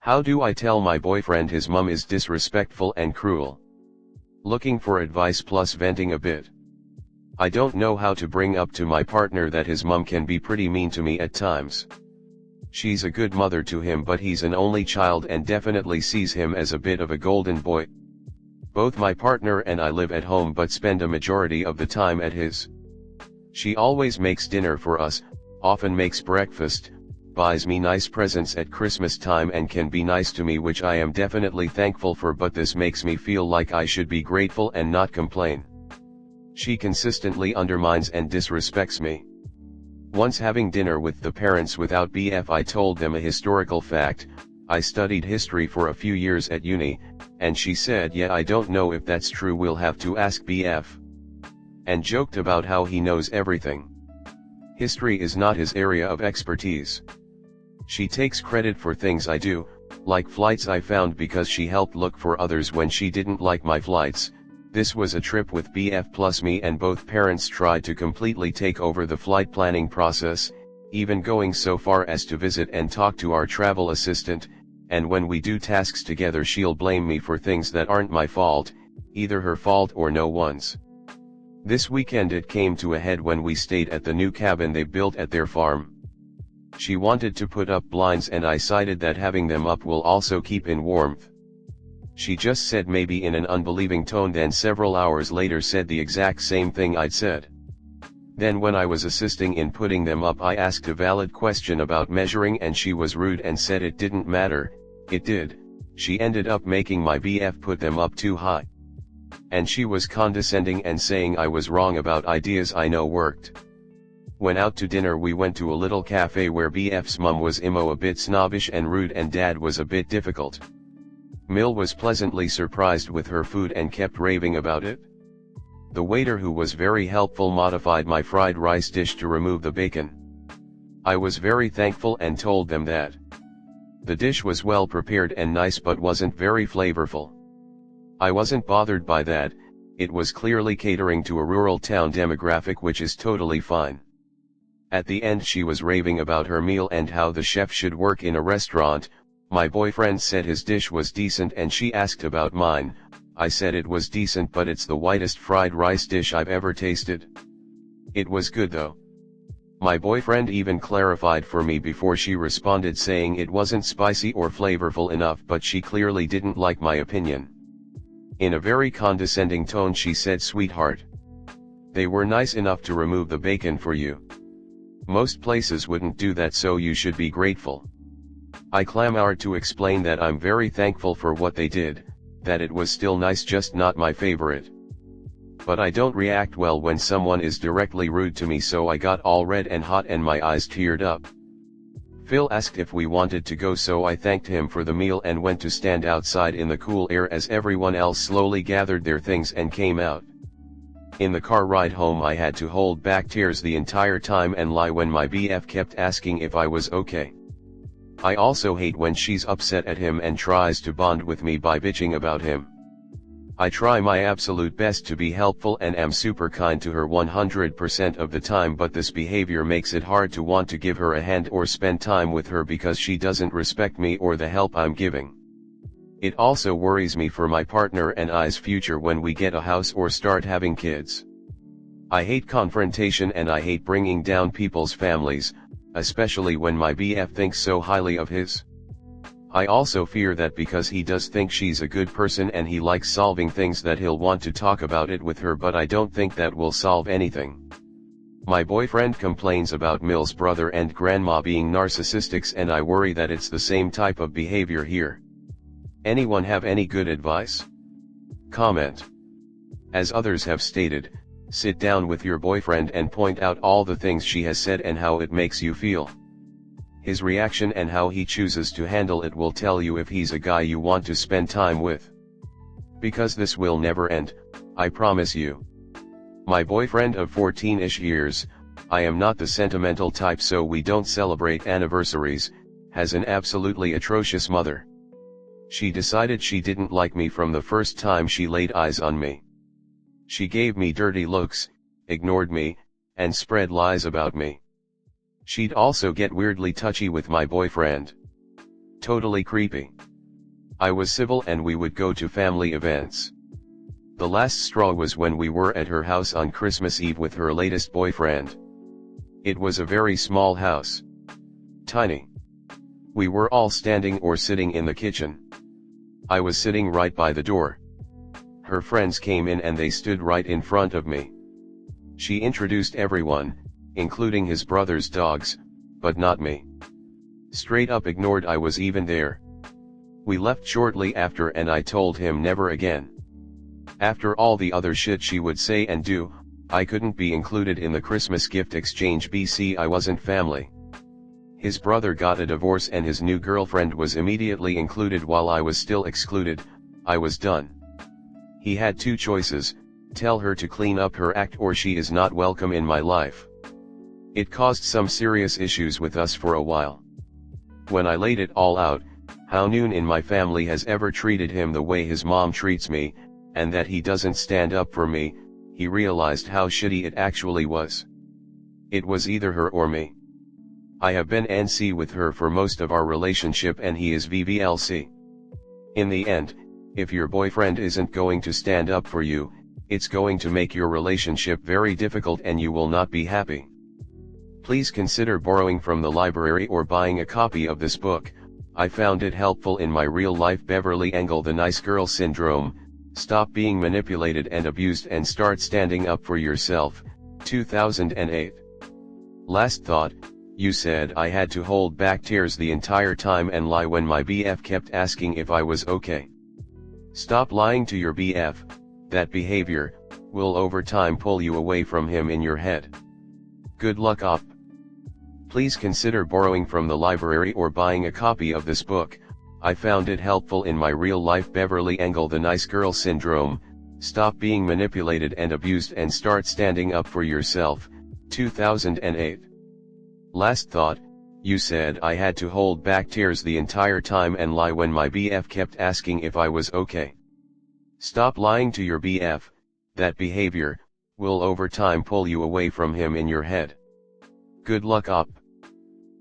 How do I tell my boyfriend his mum is disrespectful and cruel? Looking for advice plus venting a bit. I don't know how to bring up to my partner that his mum can be pretty mean to me at times. She's a good mother to him, but he's an only child and definitely sees him as a bit of a golden boy. Both my partner and I live at home but spend a majority of the time at his. She always makes dinner for us, often makes breakfast, buys me nice presents at Christmas time and can be nice to me, which I am definitely thankful for, but this makes me feel like I should be grateful and not complain. She consistently undermines and disrespects me. Once having dinner with the parents without BF, I told them a historical fact. I studied history for a few years at uni, and she said, yeah, I don't know if that's true, we'll have to ask BF. And joked about how he knows everything. History is not his area of expertise. She takes credit for things I do, like flights I found because she helped look for others when she didn't like my flights. This was a trip with BF plus me, and both parents tried to completely take over the flight planning process, even going so far as to visit and talk to our travel assistant, and when we do tasks together she'll blame me for things that aren't my fault, either her fault or no one's. This weekend it came to a head when we stayed at the new cabin they built at their farm. She wanted to put up blinds and I cited that having them up will also keep in warmth. She just said maybe in an unbelieving tone, then several hours later said the exact same thing I'd said. Then when I was assisting in putting them up, I asked a valid question about measuring and she was rude and said it didn't matter. It did. She ended up making my BF put them up too high. And she was condescending and saying I was wrong about ideas I know worked. When out to dinner we went to a little cafe where BF's mum was a bit snobbish and rude and dad was a bit difficult. Mill was pleasantly surprised with her food and kept raving about it. The waiter, who was very helpful, modified my fried rice dish to remove the bacon. I was very thankful and told them that the dish was well prepared and nice but wasn't very flavorful. I wasn't bothered by that, it was clearly catering to a rural town demographic, which is totally fine. At the end she was raving about her meal and how the chef should work in a restaurant. My boyfriend said his dish was decent and she asked about mine. I said it was decent, but it's the whitest fried rice dish I've ever tasted. It was good though. My boyfriend even clarified for me before she responded, saying it wasn't spicy or flavorful enough, but she clearly didn't like my opinion. In a very condescending tone she said, "Sweetheart, they were nice enough to remove the bacon for you. Most places wouldn't do that, so you should be grateful." I clamored to explain that I'm very thankful for what they did, that it was still nice, just not my favorite. But I don't react well when someone is directly rude to me, so I got all red and hot and my eyes teared up. Phil asked if we wanted to go, so I thanked him for the meal and went to stand outside in the cool air as everyone else slowly gathered their things and came out. In the car ride home I had to hold back tears the entire time and lie when my BF kept asking if I was okay. I also hate when she's upset at him and tries to bond with me by bitching about him. I try my absolute best to be helpful and am super kind to her 100% of the time, but this behavior makes it hard to want to give her a hand or spend time with her because she doesn't respect me or the help I'm giving. It also worries me for my partner and I's future when we get a house or start having kids. I hate confrontation and I hate bringing down people's families, especially when my BF thinks so highly of his. I also fear that because he does think she's a good person and he likes solving things, that he'll want to talk about it with her, but I don't think that will solve anything. My boyfriend complains about Mill's brother and grandma being narcissistics, and I worry that it's the same type of behavior here. Anyone have any good advice? Comment. As others have stated, sit down with your boyfriend and point out all the things she has said and how it makes you feel. His reaction and how he chooses to handle it will tell you if he's a guy you want to spend time with. Because this will never end, I promise you. My boyfriend of 14-ish years, I am not the sentimental type, so we don't celebrate anniversaries, has an absolutely atrocious mother. She decided she didn't like me from the first time she laid eyes on me. She gave me dirty looks, ignored me, and spread lies about me. She'd also get weirdly touchy with my boyfriend. Totally creepy. I was civil and we would go to family events. The last straw was when we were at her house on Christmas Eve with her latest boyfriend. It was a very small house. Tiny. We were all standing or sitting in the kitchen. I was sitting right by the door. Her friends came in and they stood right in front of me. She introduced everyone, including his brother's dogs, but not me. Straight up ignored I was even there. We left shortly after and I told him never again. After all the other shit she would say and do, I couldn't be included in the Christmas gift exchange BC. I wasn't family. His brother got a divorce and his new girlfriend was immediately included while I was still excluded. I was done. He had two choices: tell her to clean up her act or she is not welcome in my life. It caused some serious issues with us for a while. When I laid it all out, how no one in my family has ever treated him the way his mom treats me, and that he doesn't stand up for me, he realized how shitty it actually was. It was either her or me. I have been NC with her for most of our relationship and he is VVLC. In the end, if your boyfriend isn't going to stand up for you, it's going to make your relationship very difficult and you will not be happy. Please consider borrowing from the library or buying a copy of this book. I found it helpful in my real life. Beverly Engel, The Nice Girl Syndrome, Stop Being Manipulated and Abused and Start Standing Up for Yourself, 2008. Last thought, you said I had to hold back tears the entire time and lie when my BF kept asking if I was okay. Stop lying to your BF, that behavior will over time pull you away from him in your head. Good luck op. Please consider borrowing from the library or buying a copy of this book. I found it helpful in my real life. Beverly Engel, The Nice Girl Syndrome, Stop Being Manipulated and Abused and Start Standing Up for Yourself, 2008. Last thought, you said I had to hold back tears the entire time and lie when my BF kept asking if I was okay. Stop lying to your BF, that behavior will over time pull you away from him in your head. Good luck op.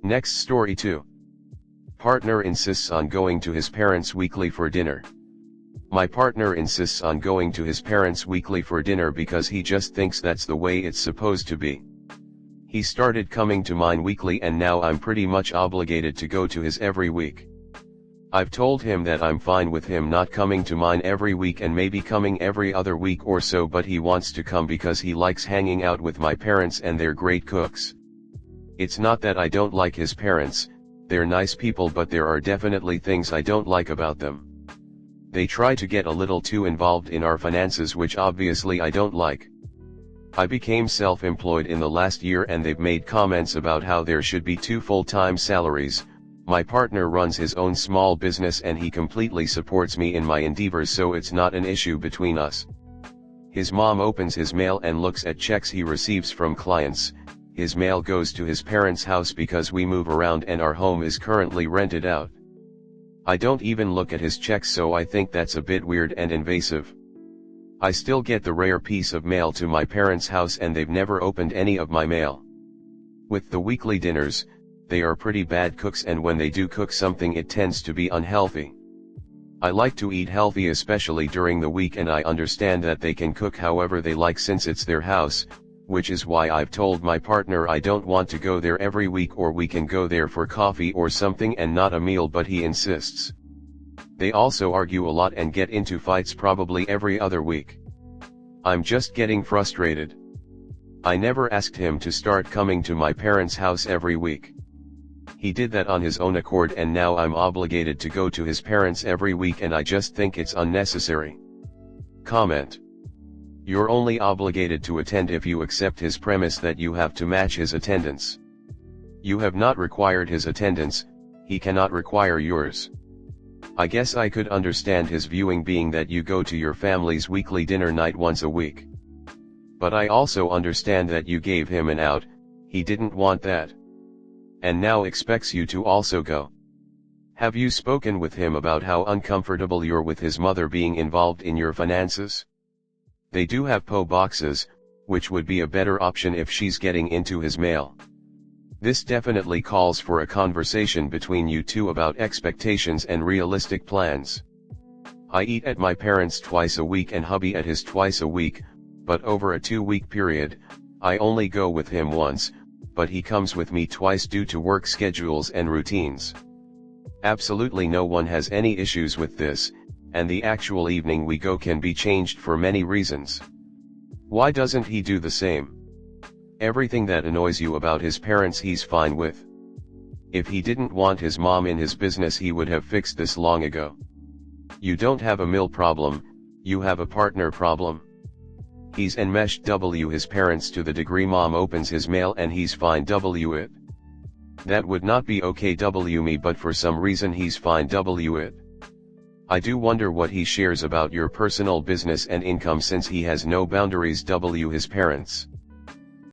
Next story 2. Partner insists on going to his parents weekly for dinner. My partner insists on going to his parents weekly for dinner because he just thinks that's the way it's supposed to be. He started coming to mine weekly and now I'm pretty much obligated to go to his every week. I've told him that I'm fine with him not coming to mine every week and maybe coming every other week or so, but he wants to come because he likes hanging out with my parents and they're great cooks. It's not that I don't like his parents, they're nice people, but there are definitely things I don't like about them. They try to get a little too involved in our finances, which obviously I don't like. I became self-employed in the last year and they've made comments about how there should be 2 full-time salaries. My partner runs his own small business and he completely supports me in my endeavors, so it's not an issue between us. His mom opens his mail and looks at checks he receives from clients. His mail goes to his parents' house because we move around and our home is currently rented out. I don't even look at his checks, so I think that's a bit weird and invasive. I still get the rare piece of mail to my parents' house and they've never opened any of my mail. With the weekly dinners, they are pretty bad cooks and when they do cook something it tends to be unhealthy. I like to eat healthy, especially during the week, and I understand that they can cook however they like since it's their house, which is why I've told my partner I don't want to go there every week, or we can go there for coffee or something and not a meal, but he insists. They also argue a lot and get into fights probably every other week. I'm just getting frustrated. I never asked him to start coming to my parents' house every week. He did that on his own accord and now I'm obligated to go to his parents every week and I just think it's unnecessary. Comment. You're only obligated to attend if you accept his premise that you have to match his attendance. You have not required his attendance, he cannot require yours. I guess I could understand his viewing being that you go to your family's weekly dinner night once a week. But I also understand that you gave him an out, he didn't want that. And now expects you to also go. Have you spoken with him about how uncomfortable you're with his mother being involved in your finances? They do have PO boxes, which would be a better option if she's getting into his mail. This definitely calls for a conversation between you two about expectations and realistic plans. I eat at my parents' twice a week and hubby at his twice a week, but over a 2-week period, I only go with him once, but he comes with me twice due to work schedules and routines. Absolutely no one has any issues with this, and the actual evening we go can be changed for many reasons. Why doesn't he do the same? Everything that annoys you about his parents he's fine with. If he didn't want his mom in his business he would have fixed this long ago. You don't have a mill problem, you have a partner problem. He's enmeshed his parents to the degree mom opens his mail and he's fine it. That would not be okay me, but for some reason he's fine it. I do wonder what he shares about your personal business and income since he has no boundaries his parents.